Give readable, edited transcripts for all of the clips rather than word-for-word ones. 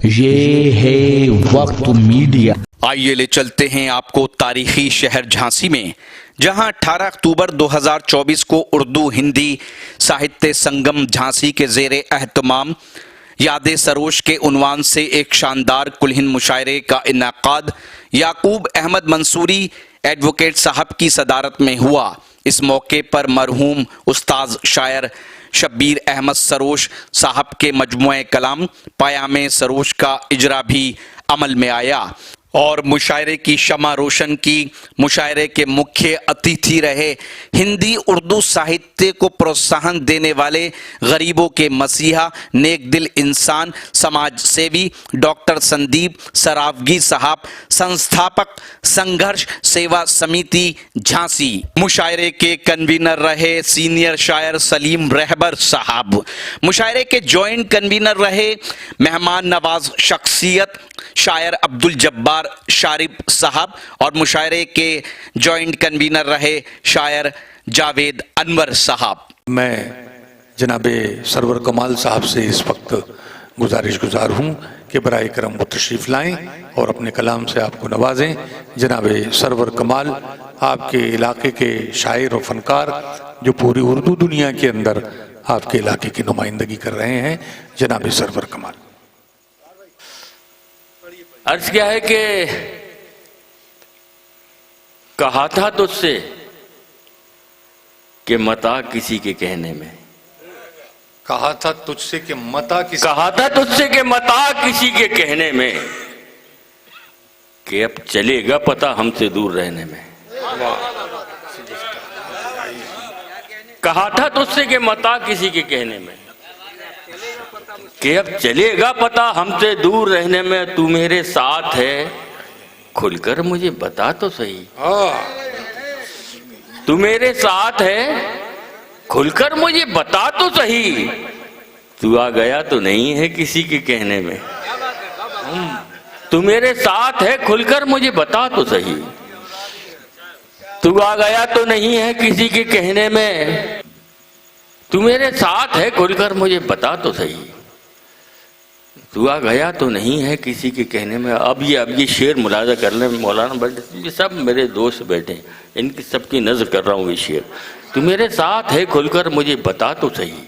ये है वक्त मीडिया। आइए ले चलते हैं आपको तारीखी शहर झांसी में, जहां 18 अक्टूबर 2024 को उर्दू हिंदी साहित्य संगम झांसी के ज़ेरे एहतमाम यादे सरोश के उन्वान से एक शानदार कुलहिन मुशायरे का इनेकाद याकूब अहमद मंसूरी एडवोकेट साहब की सदारत में हुआ। इस मौके पर मरहूम उस्ताद शायर शब्बीर अहमद सरोश साहब के मजमुए कलाम पयामे सरोश का इजरा भी अमल में आया और मुशायरे की शमा रोशन की। मुशायरे के मुख्य अतिथि रहे हिंदी उर्दू साहित्य को प्रोत्साहन देने वाले गरीबों के मसीहा नेक दिल इंसान समाज सेवी डॉक्टर संदीप सरावगी साहब, संस्थापक संघर्ष सेवा समिति झांसी। मुशायरे के कन्वीनर रहे सीनियर शायर सलीम रहबर साहब। मुशायरे के जॉइंट कन्वीनर रहे मेहमान नवाज शख्सियत शायर अब्दुल जब्बार शारिफ साहब और मुशायरे के जॉइंट कन्वीनर रहे शायर जावेद अनवर साहब। मैं जनाबे सरवर कमाल साहब से इस वक्त गुजारिश हूँ कि बराए करम वो तशरीफ़ लाएँ और अपने कलाम से आपको नवाजें। जनाबे सरवर कमाल आपके इलाके के शायर और फनकार जो पूरी उर्दू दुनिया के अंदर आपके इलाके की नुमाइंदगी कर रहे हैं, जनाबे सरवर कमाल। अर्ज क्या है कि कहा था तुझसे कि मता किसी के कहने में, कहा था तुझसे कि मता किसी, कहा था तुझसे कि मता किसी के कहने में, कि अब चलेगा पता हमसे दूर रहने में। कहा था तुझसे कि मता किसी के कहने में, कि अब चलेगा पता हमसे दूर रहने में। तू मेरे साथ है खुलकर मुझे बता तो सही, तू मेरे साथ है खुलकर मुझे बता तो सही। तू आ गया तो नहीं है किसी के कहने में, तू मेरे साथ है खुलकर मुझे बता तो सही। तू आ गया तो नहीं है किसी के कहने में, तू मेरे साथ है खुलकर मुझे बता तो सही। तू आ गया तो नहीं है किसी के कहने में। अब ये शेर मुलाजा कर लें मौलाना, बड़े ये सब मेरे दोस्त बैठे हैं, इनकी सबकी नज़र कर रहा हूँ ये शेर। तू मेरे साथ है खुलकर मुझे बता तो सही,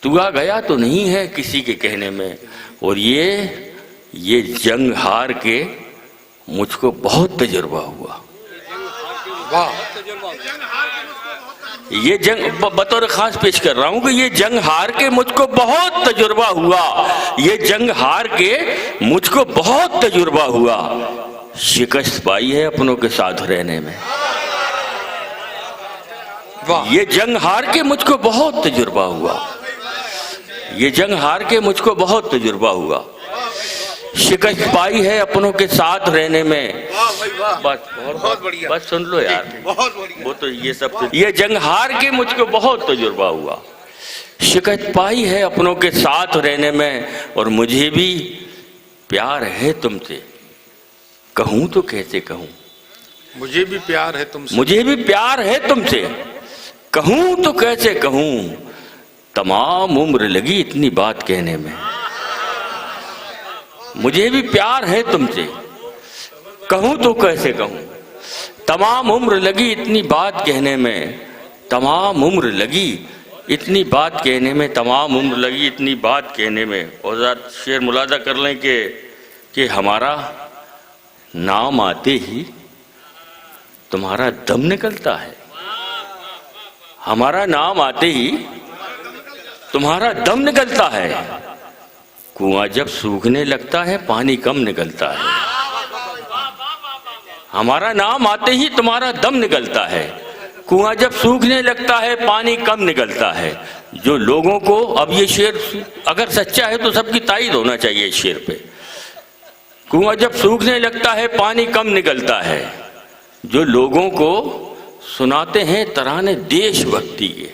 तू आ गया तो नहीं है किसी के कहने में। और ये जंग हार के मुझको बहुत तजुर्बा हुआ। ये जंग बतौर खास पेश कर रहा हूं कि ये जंग हार के मुझको बहुत तजुर्बा हुआ, ये जंग हार के मुझको बहुत तजुर्बा हुआ। शिकस्त पाई है अपनों के साथ रहने में, ये जंग हार के मुझको बहुत तजुर्बा हुआ, ये जंग हार के मुझको बहुत तजुर्बा हुआ। शिकस्त पाई है अपनों के साथ रहने में। बस बहुत बढ़िया, बस सुन लो यार, वो तो ये सब, ये जंग हार के मुझको बहुत तजुर्बा हुआ। शिकस्त पाई है अपनों के साथ रहने में, और मुझे भी प्यार है तुमसे, कहूँ तो कैसे कहूँ। मुझे भी प्यार है तुमसे, मुझे भी प्यार है तुमसे, कहूँ तो कैसे कहूँ। तमाम उम्र लगी इतनी बात कहने में। मुझे भी प्यार है तुमसे, कहूँ तो कैसे कहूँ। तमाम उम्र लगी इतनी बात कहने में, तमाम उम्र लगी इतनी बात कहने में, तमाम उम्र लगी इतनी बात कहने में। और ज़रा शेर मुलाजा कर लें कि हमारा नाम आते ही तुम्हारा दम निकलता है, हमारा नाम आते ही तुम्हारा दम निकलता है। कुआं जब सूखने लगता है पानी कम निकलता है, हमारा नाम आते ही तुम्हारा दम निकलता है। कुआं जब सूखने लगता है पानी कम निकलता है। जो लोगों को, अब ये शेर अगर सच्चा है तो सबकी ताईद होना चाहिए इस शेर पे। कुआं जब सूखने लगता है पानी कम निकलता है। जो लोगों को सुनाते हैं तराने देशभक्ति के,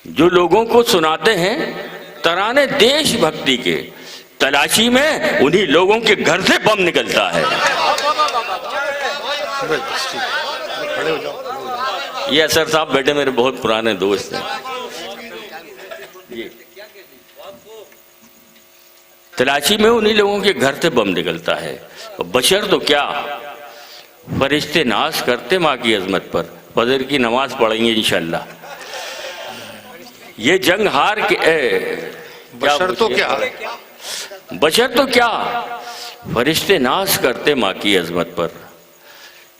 जो लोगों को सुनाते हैं तराने देशभक्ति के, तलाशी में उन्हीं लोगों के घर से बम निकलता है। ये असर साहब बेटे मेरे बहुत पुराने दोस्त हैं। तलाशी में उन्हीं लोगों के घर से बम निकलता है। बशर तो क्या, फरिश्ते नाश करते माँ की अजमत पर। फजर की नमाज पढ़ेंगे इंशाल्लाह। ये जंग हार के बशर तो क्या, बशर तो क्या, फरिश्ते नाश करते माँ की अजमत पर।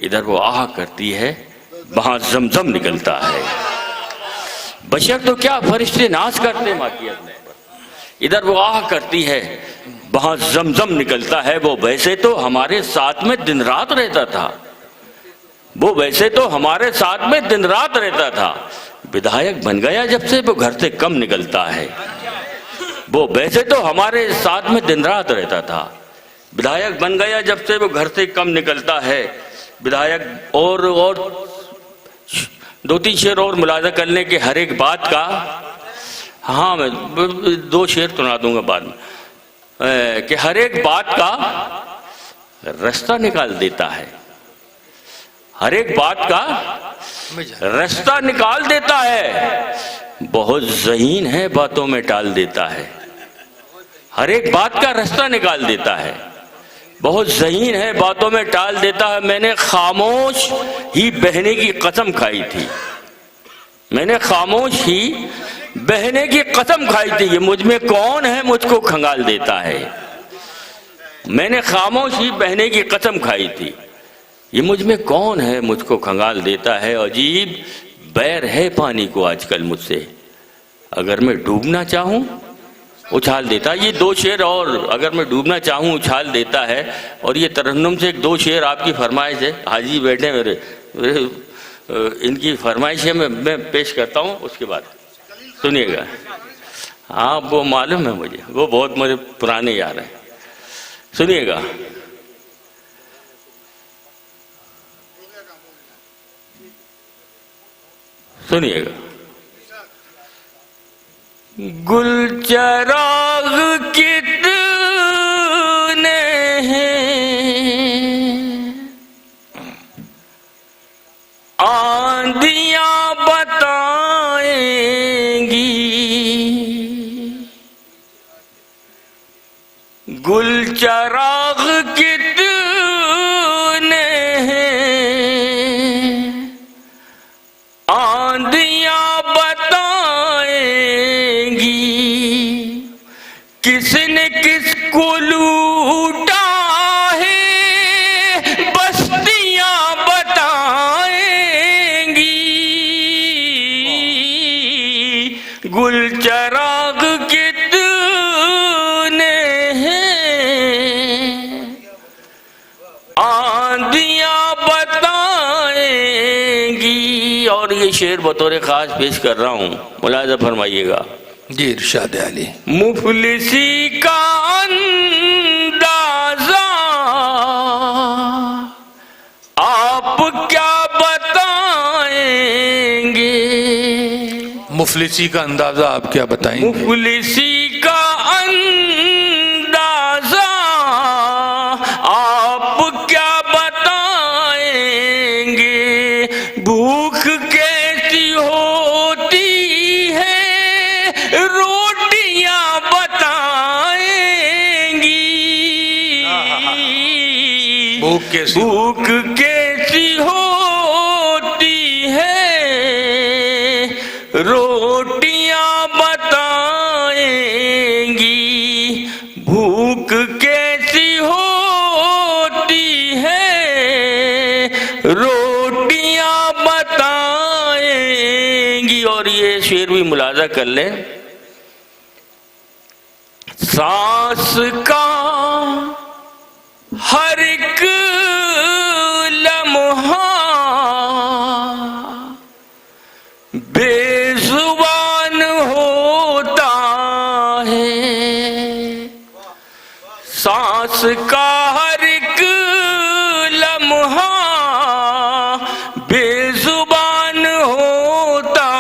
इधर वो आह करती है, वहां जमजम निकलता है। बशर तो क्या, फरिश्ते नाश करते माँ की अजमत पर। इधर वो आह करती है, वहां जमजम निकलता है। वो वैसे तो हमारे साथ में दिन रात रहता था, वो वैसे तो हमारे साथ में दिन रात रहता था। विधायक बन गया जब से वो घर से कम निकलता है। वो वैसे तो हमारे साथ में दिन रात रहता था। विधायक बन गया जब से वो घर से कम निकलता है। विधायक और 2-3 शेर और मुलाजा करने के हर एक बात का। हाँ, मैं 2 शेर सुना दूंगा बाद में। कि हर एक बात का रास्ता निकाल देता है, हर एक बात का रास्ता निकाल देता है। बहुत ज़हीन है, बातों में टाल देता है। हर एक बात का रास्ता निकाल देता है, बहुत ज़हीन है, बातों में टाल देता है। मैंने खामोश ही बहने की कसम खाई थी, मैंने खामोश ही बहने की कसम खाई थी। ये मुझ में कौन है मुझको खंगाल देता है। मैंने खामोश ही बहने की कसम खाई थी, ये मुझ में कौन है मुझको खंगाल देता है। अजीब बैर है पानी को आजकल मुझसे, अगर मैं डूबना चाहूं उछाल देता है। ये 2 शेर और, अगर मैं डूबना चाहूं उछाल देता है। और ये तरन्नुम से 2 शेर आपकी फरमाइश है। हाजी बैठे मेरे, इनकी फरमाइश है, मैं पेश करता हूं, उसके बाद सुनिएगा। हाँ, वो मालूम है मुझे, वो बहुत मुझे पुराने याद हैं। सुनिएगा। सुनिएगा। गुल चराग कितने हैं, आंधियां बताएंगी। गुल चराग कितने हैं, आंधियां बताएंगी। किसने किसको लूटा है, बस्तियां बताएंगी। गुल चराग कितने हैं, आंधियां बताएंगी। और ये शेर बतौर खास पेश कर रहा हूं, मुलाजा फरमाइएगा। जी, इरशाद आली। मुफलिसी का अंदाजा आप क्या बताएंगे। मुफलिसी का अंदाजा आप क्या बताएंगे। मुफलिसी का अंदाजा आप क्या बताएंगे। भूख कैसी होती है, रोटियां बताएंगी। भूख कैसी, भूख कैसी होती है, रोटियां बताएंगी। भूख कैसी होती है, रोटियां बताएंगी। और ये शेर भी मुलाजा कर लें। सांस का हर एक लम्हा बेजुबान होता है। सांस का हर एक लम्हा बेजुबान होता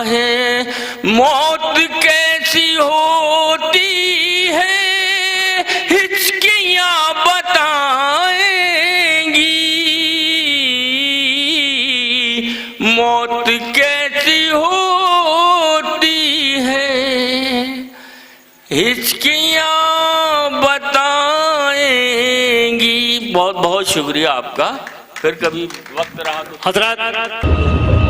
है। मौत कैसी होती है, हिचकियां बताएंगी। मौत कैसी होती है, हिचकियां बहुत बहुत शुक्रिया आपका। फिर कभी वक्त रहा तो हजरत,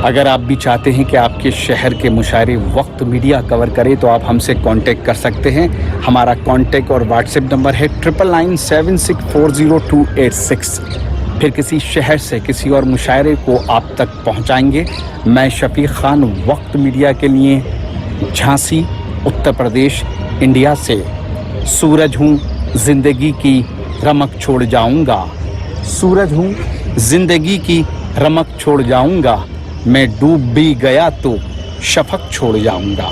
अगर आप भी चाहते हैं कि आपके शहर के मुशायरे वक्त मीडिया कवर करे तो आप हमसे कांटेक्ट कर सकते हैं। हमारा कांटेक्ट और व्हाट्सएप नंबर है 9997640286। फिर किसी शहर से किसी और मुशायरे को आप तक पहुंचाएंगे। मैं शफीक खान, वक्त मीडिया के लिए, झांसी, उत्तर प्रदेश, इंडिया से। सूरज हूँ, जिंदगी की रमक छोड़ जाऊंगा। सूरज हूँ, जिंदगी की रमक छोड़ जाऊंगा। मैं डूब भी गया तो शफक छोड़ जाऊंगा।